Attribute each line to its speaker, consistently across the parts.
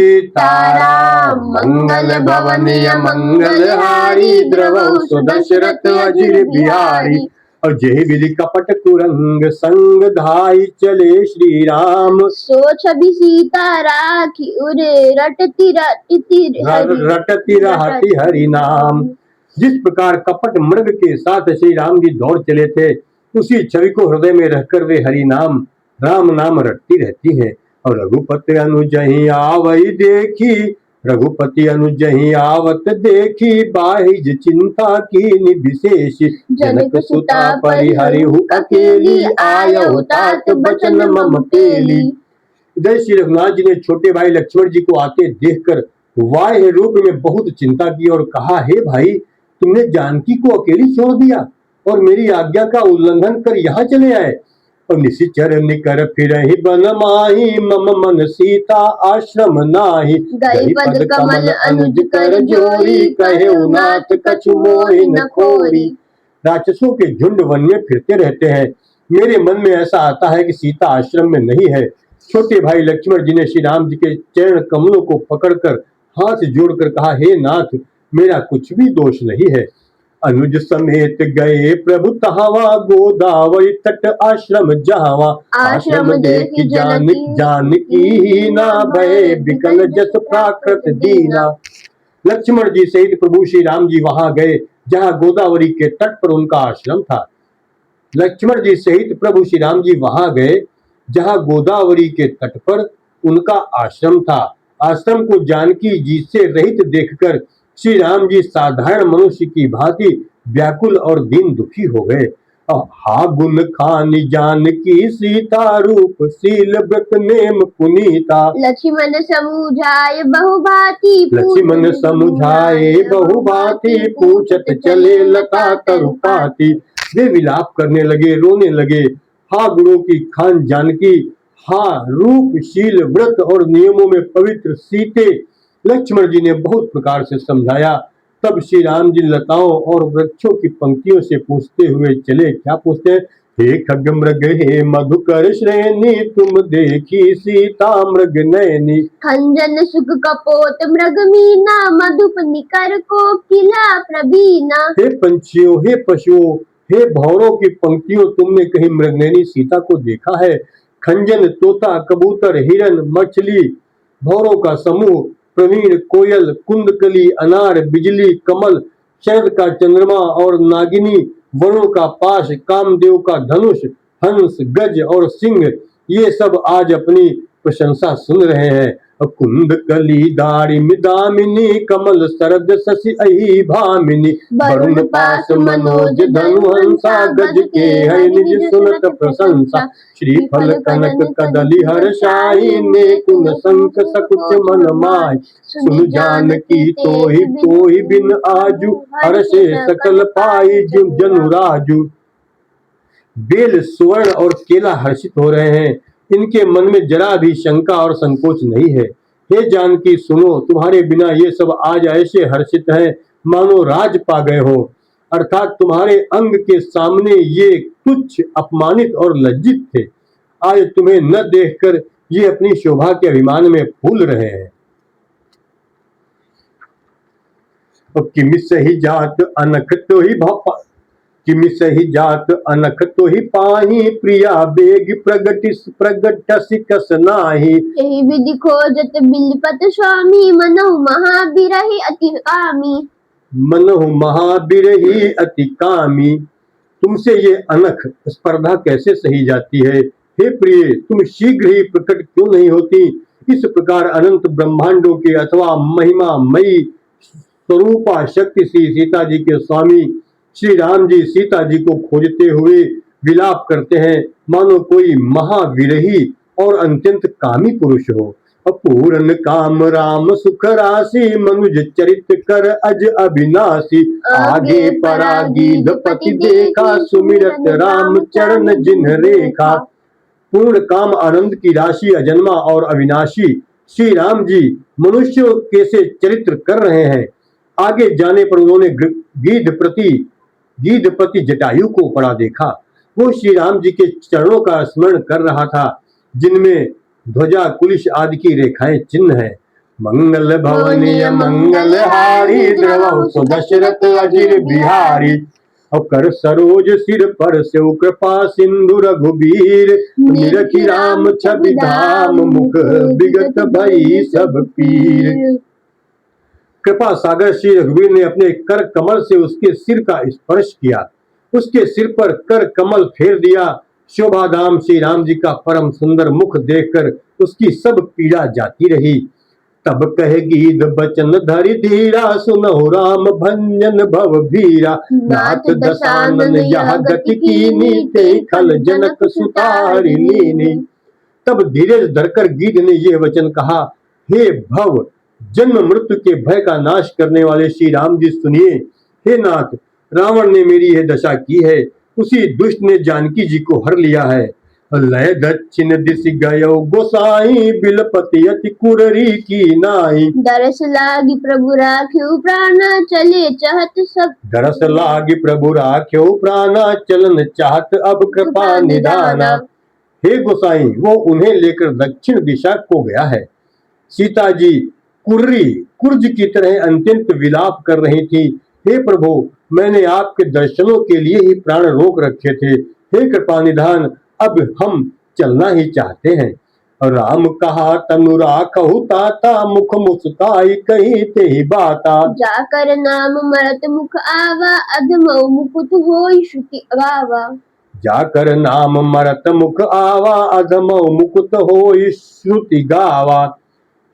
Speaker 1: सीताराम मंगल भवनीय मंगलहारी द्रवौ सुदशरथ अजिर बिहारी। और जय विधि कपट कुरंग संग धाई चले श्री राम।
Speaker 2: सो छवि सीता राखी उरे रटती
Speaker 1: रहति हरि नाम। जिस प्रकार कपट मृग के साथ श्री राम जी दौड़ चले थे, उसी छवि को हृदय में रहकर वे हरि नाम राम नाम रटती रहती हैं। और रघुपति अनुजहि आवई देखी, रघुपति अनुजहि आवत देखी, बाहिज चिंता कीनि विशेष, जनक सुता परिहरिहु अकेली, आयहु तात बचन मम पेली। इधर श्री रघुनाथ जी ने छोटे भाई लक्ष्मण जी को आते देखकर वाह्य रूप में बहुत चिंता की और कहा, हे भाई, तुमने जानकी को अकेली छोड़ दिया और मेरी आज्ञा का उल्लंघन कर यहाँ चले आए। और निशिचर निकर फिरहि बन माही, मम मन सीता आश्रम नाही,
Speaker 2: गई पद कमल अनुज कर जोरी, कहे नाथ कछु मोहि न खोरी।
Speaker 1: राक्षसों के झुंड वन में फिरते रहते हैं, मेरे मन में ऐसा आता है कि सीता आश्रम में नहीं है। छोटे भाई लक्ष्मण जी ने श्री राम जी के चरण कमलों को पकड़कर हाथ जोड़कर कहा, हे नाथ, मेरा कुछ भी दोष नहीं है। अनुज समेत गए प्रभु तहावा, गोदावरी तट आश्रम जहावा, आश्रम देखी जानकी ही ना, भय बिकल जस प्राकृत दीना। लक्ष्मण जी सहित प्रभु श्री राम जी वहां गए जहां गोदावरी के तट पर उनका आश्रम था। लक्ष्मण जी सहित प्रभु श्री राम जी वहां गए जहां गोदावरी के तट पर उनका आश्रम था। आश्रम को जानकी जी से रहित देखकर श्री राम जी साधारण मनुष्य की भांति व्याकुल और दीन दुखी हो गए। हा गुण खानी जानकी सीता, रूप शील व्रत नेम पुनीता।
Speaker 2: लक्ष्मण समुझाए बहुभांति,
Speaker 1: लक्ष्मण समुझाए बहुभांति, पूछत चले लता तरुपाती। वे विलाप करने लगे, रोने लगे। हा गुणों की खान जानकी, हा रूप शील व्रत और नियमों में पवित्र सीते। लक्ष्मण जी ने बहुत प्रकार से समझाया। तब श्री राम जी लताओं और वृक्षों की पंक्तियों से पूछते हुए चले। क्या पूछते हैं? हे खग मृग हे मधुकर श्रेणी, तुम देखी सीता मृग नयनी।
Speaker 2: खंजन सुख कपोत मृग मीना, मधुप निकर को किला प्रवीणा।
Speaker 1: हे पंछियों, हे पशुओं, हे भौरों की पंक्तियों, तुमने कहीं मृगनयनी सीता को देखा है? खंजन, तोता, कबूतर, हिरन, मछली, भौरों का समूह, प्रवीण, कोयल, कुंदकली, अनार, बिजली, कमल, शरद का चंद्रमा और नागिनी, वरुण का पाश, कामदेव का धनुष, हंस, गज और सिंह, ये सब आज अपनी प्रशंसा सुन रहे हैं। कुंदकली दारिमि दामिनी, कमल शरद शशि अहि भामिनी, वरुण पास मनोज धनु हंसा, गज के है निज सुनत प्रशंसा। श्रीफल कनक कदली हर्षाई, नेकुन शंख सकुच मन माहि, सुन जानकी तोहि बिन आजू, हर्षे सकल पाई जनु राजू। बेल, सुवर्ण और केला हर्षित हो रहे हैं, इनके मन में जरा भी शंका और संकोच नहीं है। हे जानकी सुनो, तुम्हारे बिना ये सब आज ऐसे हर्षित हैं मानो राज पा गए हो। अर्थात तुम्हारे अंग के सामने ये तुच्छ, अपमानित और लज्जित थे। आज तुम्हें न देखकर ये अपनी शोभा के अभिमान में फूल रहे हैं। किमिसहि जात अनख तोहि किमिसहि जात अनख तोहि पाहि, प्रिया बेग प्रगटसि कस नाही।
Speaker 2: एहि विधि खोजत बिलपत स्वामी, मनहु महाबिरहि अति कामी।
Speaker 1: मनहु महाबिरहि अति कामी। तुमसे ये अनख स्पर्धा कैसे सही जाती है? हे प्रिय, तुम शीघ्र ही प्रकट क्यों नहीं होती? इस प्रकार अनंत ब्रह्मांडों के अथवा महिमा मई स्वरूपा शक्ति श्री सीता जी के स्वामी श्री राम जी सीता जी को खोजते हुए विलाप करते हैं मानो कोई महाविरही और अत्यंत कामी पुरुष हो। पूरन काम राम सुख राशि, मनुज चरित कर अज अविनाशी, आगे परागीध पति देखा, सुमिरत राम चरण जिन्ह रेखा। पूर्ण काम आनंद की राशि अजन्मा और अविनाशी श्री राम जी मनुष्यों के से चरित्र कर रहे हैं। आगे जाने पर उन्होंने गीधपति जटायु को पड़ा देखा। वो श्री राम जी के चरणों का स्मरण कर रहा था, जिनमें ध्वजा कुलिश आदि की रेखाएं चिन्ह है। मंगल भवनीय मंगलहारी द्रवौ सुदशरथ अजिर बिहारी। और कर सरोज सिर पर सेउ कृपा सिंधु रघुबीर। निरखी राम छवि धाम मुख विगत भई सब पीर। कृपा सागर श्री रघुवीर ने अपने कर कमल से उसके सिर का स्पर्श किया, उसके सिर पर कर कमल फेर दिया। शोभा धाम श्री राम जी का परम सुंदर मुख देखकर उसकी सब पीड़ा जाती रही। तब कहे गीत बचन धरि धीरा, सुनहु राम भंजन भव भीरा। नाथ दशानन यह गति कीनी, ते खल जनक सुता हरि लीनी। तब धीरज धरकर गीत ने यह वचन कहा, हे भव जन्म मृत्यु के भय का नाश करने वाले श्री राम जी सुनिए। हे नाथ, रावण ने मेरी यह दशा की है, उसी दुष्ट ने जानकी जी को हर लिया है। लय दक्षिण दिश गयो गोसाई, बिलपति अति कुररी की नाई।
Speaker 2: दरस लागी प्रभु राख्यो प्राण, चले चाहत सब।
Speaker 1: दरस लागी प्रभु राख्यो प्राणा, चलन चाहत अब कृपा निधाना। हे गोसाई, वो उन्हें लेकर दक्षिण दिशा को गया है। सीता जी कुर्री कुर्ज की तरह अत्यंत विलाप कर रही थी। हे प्रभु, मैंने आपके दर्शनों के लिए ही प्राण रोक रखे थे। हे कृपा निधान, अब हम चलना ही चाहते हैं। राम कहा तनु राखहु ताता, मुख मुस्काई कही ते ही बाता।
Speaker 2: जाकर नाम मरत मुख आवा, अधमौ मुकुट होई श्रुति गावा।
Speaker 1: जाकर नाम मरत मुख आवा, अधमौ मुकुट होई श्रुति गावा।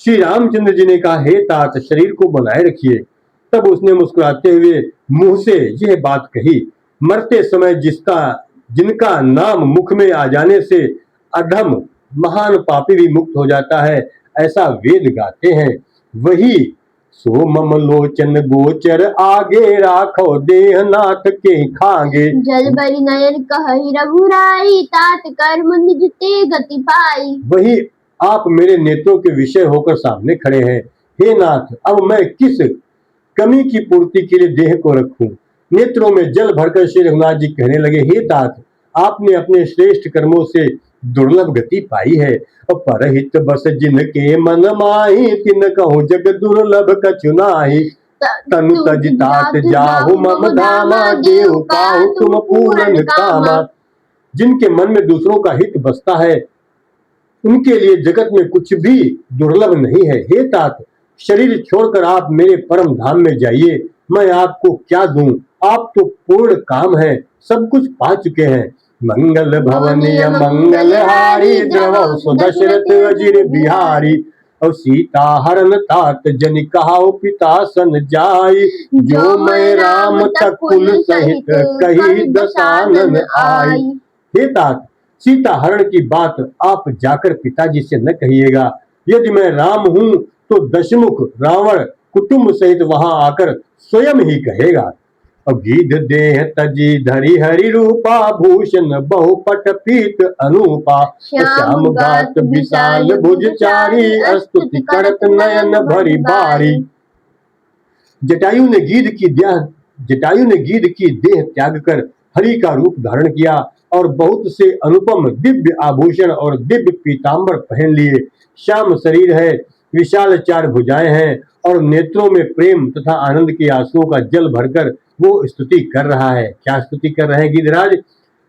Speaker 1: श्री रामचंद्र जी ने कहा, हे तात, शरीर को बनाए रखिए। तब उसने मुस्कुराते हुए मुंह से यह बात कही, मरते समय जिनका नाम मुख में आ जाने से अधम महान पापी भी मुक्त हो जाता है, ऐसा वेद गाते हैं। वही सो मम लोचन गोचर, आगे राखो देह नाथ के खागे।
Speaker 2: जल बरि नयन कहहि रघुराई, तात कर्म निज ते गति पाई।
Speaker 1: वही आप मेरे नेत्रों के विषय होकर सामने खड़े हैं। हे नाथ, अब मैं किस कमी की पूर्ति के लिए देह को रखूं। नेत्रों में जल भरकर श्री रघुनाथ जी कहने लगे, हे तात, आपने अपने श्रेष्ठ कर्मों से दुर्लभ गति पाई है। और परहित बस जिनके मन माही, तिन कहूं जग दुर्लभ कछु नाहि। तनु तज तात जाहु मम धामा, देव काहु तुम पूरन कामा। जिनके मन में दूसरों का हित बसता है, उनके लिए जगत में कुछ भी दुर्लभ नहीं है। हे तात, शरीर छोड़कर आप मेरे परम धाम में जाइए। मैं आपको क्या दूं, आप तो पूर्ण काम है, सब कुछ पा चुके हैं। मंगल भवनीय मंगलहारी, द्रवौ सुदशरथ अजिर बिहारी। और सीता हरण तात जनि कहाओ पिता सन जाई, जो मैं राम तक कुल सहित कही दशानन आई। हे तात, सीता हरण की बात आप जाकर पिताजी से न कहिएगा। यदि मैं राम हूं तो दशमुख रावण कुटुंब सहित वहां आकर स्वयं ही कहेगा। गीध देह तजी धरि हरि रूपा, भूषण बहुपट पीत अनूपा। श्याम गात विशाल भुज चारी, स्तुति करत नयन भरि बारी। जटायु ने गीध की देह त्याग कर हरि का रूप धारण किया और बहुत से अनुपम दिव्य आभूषण और दिव्य पीतांबर पहन लिए। श्याम शरीर है, विशाल चार भुजाएं हैं और नेत्रों में प्रेम तथा आनंद के आंसुओं का जल भरकर वो स्तुति कर रहा है। क्या स्तुति कर रहे हैं गिरिराज?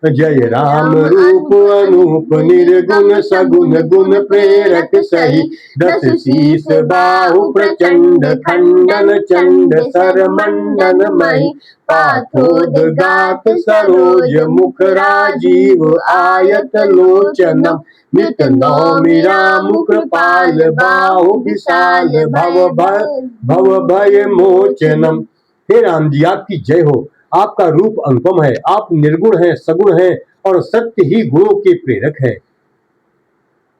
Speaker 1: जय राम रूप अनूप निर्गुण, सगुण गुण प्रेरक सही। दस शीस बाहु प्रचंड, खंडन चंड सर मंडन मई। पाथोदगात सरोज मुख राजीव, आयत लोचनम। नित नौमि राम कृपाल, बाहु विशाल भव भय मोचनम। हे राम जी, आपकी जय हो। आपका रूप अनुपम है, आप निर्गुण हैं, सगुण हैं और सत्य ही गुणों के प्रेरक है।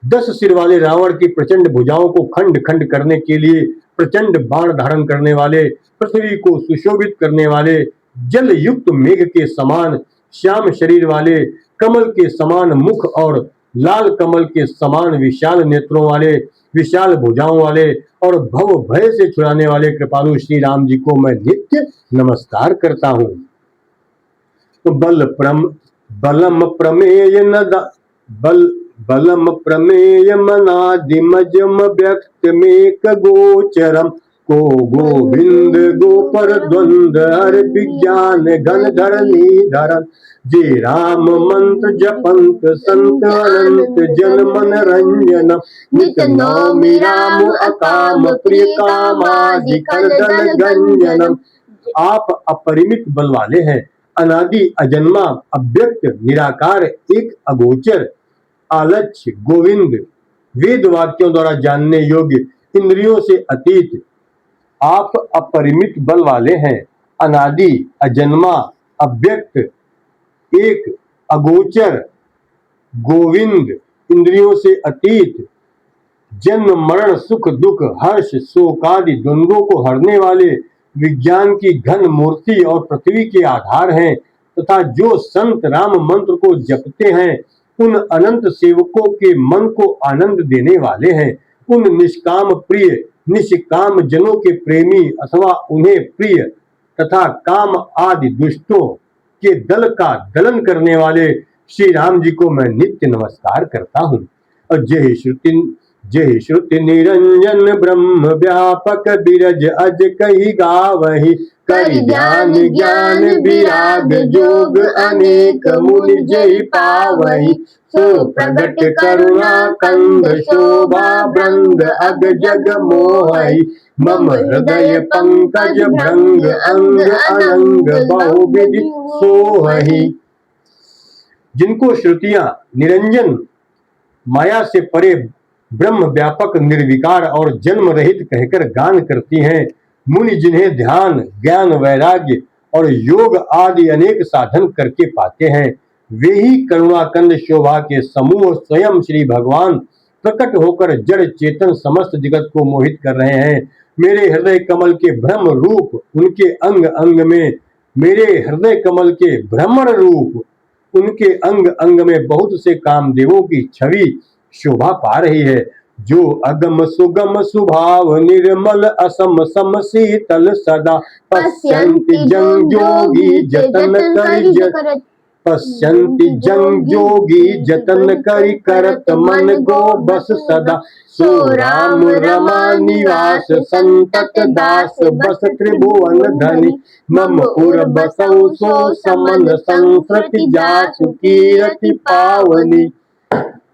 Speaker 1: 10 सिर वाले रावण की प्रचंड भुजाओं को खंड खंड करने के लिए प्रचंड बाण धारण करने वाले, पृथ्वी को सुशोभित करने वाले, जल युक्त मेघ के समान श्याम शरीर वाले, कमल के समान मुख और लाल कमल के समान विशाल नेत्रों वाले, विशाल भुजाओं वाले और भव भय से छुड़ाने वाले कृपालु श्री राम जी को मैं नित्य नमस्कार करता हूँ। तो बलम प्रमेय न बलम प्रमेय मनादिमजम व्यक्तमेक गोचरम को गोविंद गोपर द्वंद हर विज्ञान घन धरनी धरन जे राम मंत्र जपंत संत अनंत जन मन रंजन नित नौमि राम अकाम प्रिय कामादि खलदल गंजनम। आप अपरिमित बल वाले हैं, अनादि अजन्मा अव्यक्त निराकार एक अगोचर आलस्य गोविंद, वेद वाक्यों द्वारा जानने योग्य, इंद्रियों से अतीत। आप अपरिमित बल वाले हैं, अनादि अजन्मा अव्यक्त एक अगोचर गोविंद, इंद्रियों से अतीत, जन्म मरण सुख दुख हर्ष शोकादि द्वंद्वों को हरने वाले, विज्ञान की घन मूर्ति और पृथ्वी के आधार हैं, तथा जो संत राम मंत्र को जपते हैं उन अनंत सेवकों के मन को आनंद देने वाले हैं, उन निष्काम प्रिय निष्काम जनों के प्रेमी अथवा उन्हें प्रिय तथा काम आदि दुष्टों के दल का दलन करने वाले श्री राम जी को मैं नित्य नमस्कार करता हूँ। और जय श्रुति निरंजन ब्रह्म व्यापक बिरज अज कही गावही, कर ध्यान ज्ञान विराग जोग अनेक मुनि जय पावही, सो प्रगट करुणा कंद शोभा ब्रंद अग जग मोहई, मम हृदय पंकज भृंग अंग अनंग बहुविधि सोहई। जिनको श्रुतियां निरंजन माया से परे ब्रह्म व्यापक निर्विकार और जन्म रहित कहकर गान करती हैं, मुनि जिन्हें ध्यान ज्ञान वैराग्य और योग आदि अनेक साधन करके पाते हैं, वे ही करुणाकंद शोभा के समूह स्वयं श्री भगवान प्रकट होकर जड़ चेतन समस्त जगत को मोहित कर रहे हैं। मेरे हृदय कमल के भ्रम रूप उनके अंग अंग में, मेरे हृदय कमल के भ्रमण रूप उनके अंग अंग में बहुत से कामदेवों की छवि शोभा पा रही है। जो अगम सुगम सुभाव निर्मल असम सम शीतल सदा, पश्यन्ति जंग जोगी जतन करि पश्यन्ति जंग जोगी जतन करि करत मन गो बस सदा, सो राम रमा निवास संतत दास बस त्रिभुवन धनि, मम उर बसौ सो समन संस्कृति जासु कीरति पावनी।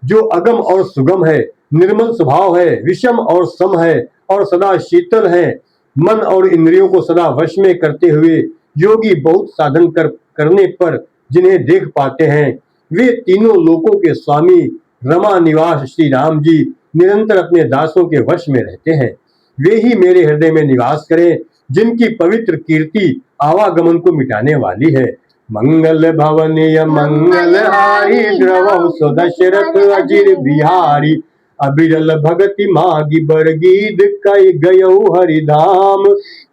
Speaker 1: जो अगम और सुगम है, निर्मल स्वभाव है, विषम और सम है और सदा शीतल है, मन और इंद्रियों को सदा वश में करते हुए योगी बहुत साधन करने पर जिन्हें देख पाते हैं, वे तीनों लोकों के स्वामी रमा निवास श्री राम जी निरंतर अपने दासों के वश में रहते हैं। वे ही मेरे हृदय में निवास करें, जिनकी पवित्र कीर्ति आवागमन को मिटाने वाली है। मंगल भवनीय मंगल हारी द्रवहु सो दशरथ अजिर बिहारी, अबिरल भगति मागी बरगीद कई गयौ हरिधाम,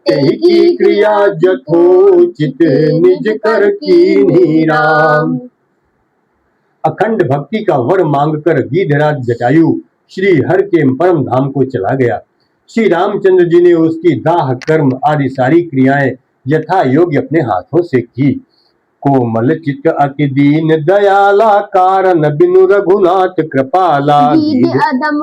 Speaker 1: तेहि की क्रिया जथोचित निज कर कीन्ही राम। अखंड भक्ति का वर मांगकर गीधराज जटायु श्री हर के परम धाम को चला गया। श्री रामचंद्र जी ने उसकी दाह कर्म आदि सारी क्रियाएं यथा योग्य अपने हाथों से की। कोमल चित अति दीन दयाला कारण बिनु रघुनाथ कृपाला,
Speaker 2: गीध अधम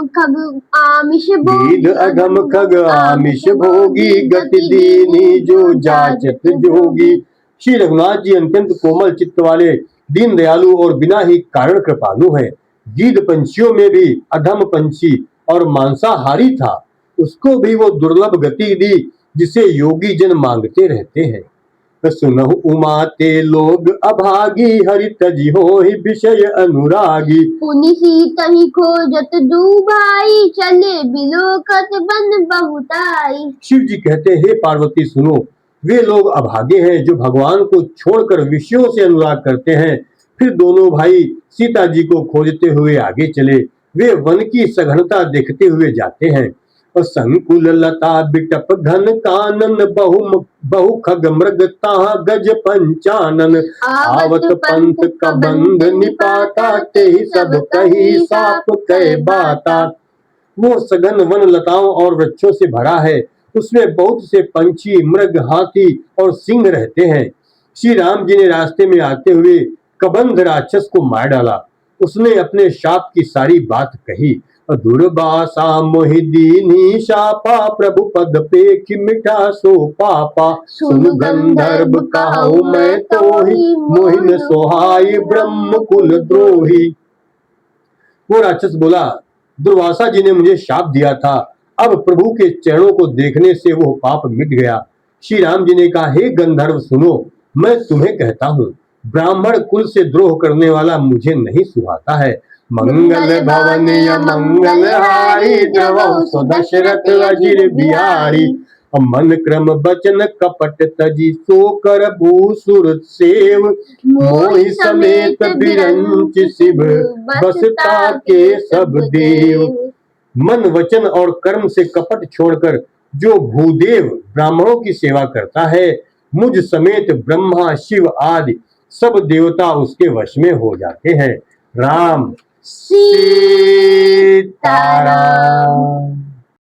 Speaker 2: खग आमिष भोगी गति दीनी जो जाचत जोगी।
Speaker 1: श्री रघुनाथ जी अत्यंत कोमल चित्त वाले दीन दयालु और बिना ही कारण कृपालु हैं। गीध पंछियों में भी अधम पंछी और मांसाहारी था, उसको भी वो दुर्लभ गति दी जिसे योगी जन मांगते रहते हैं। सुनहु उमा ते लोग अभागी, हरि तजी होहि विषय अनुरागी।
Speaker 2: पुनि सीतहि खोजत दुभाई, चले बिलोकत बन बहुताई।
Speaker 1: शिव जी कहते हैं, पार्वती सुनो, वे लोग अभागे हैं जो भगवान को छोड़कर विषयों से अनुराग करते हैं। फिर दोनों भाई सीता जी को खोजते हुए आगे चले। वे वन की सघनता देखते हुए जाते हैं। और संकुल लता बिटप घन कानन, बहु खग मृग ताह गज पंचानन, आवत पंथ कबंध निपाता, तेहि सब कही साप कह बाता। वो सघन वन लताओं और वृक्षों से भरा है, उसमें बहुत से पंछी मृग हाथी और सिंह रहते हैं। श्री राम जी ने रास्ते में आते हुए कबंध राक्षस को मार डाला। उसने अपने शाप की सारी बात कही। दुर्वासा मोहि दीनी शापा, प्रभु पद पे कि मिटा सो पापा। सुन गंधर्व कहूँ मैं तोहि, मोहिन सोहाई ब्रह्म कुल द्रोही। वो राक्षस बोला, दुर्वासा जी ने मुझे शाप दिया था, अब प्रभु के चरणों को देखने से वो पाप मिट गया। श्री राम जी ने कहा, हे गंधर्व सुनो, मैं तुम्हें कहता हूँ, ब्राह्मण कुल से द्रोह करने वाला मुझे नहीं सुहाता है। मंगल भवन या मंगल हारी, द्रवहु सो दशरथ अजिर बिहारी। मन क्रम बचन कपट तजी, सो कर भूसुर सेव। मोहि समेत बिरंच शिव, बसता के सब देव। मन वचन और कर्म से कपट छोड़कर जो भूदेव ब्राह्मणों की सेवा करता है, मुझ समेत ब्रह्मा शिव आदि सब देवता उसके वश में हो जाते हैं। राम सीताराम।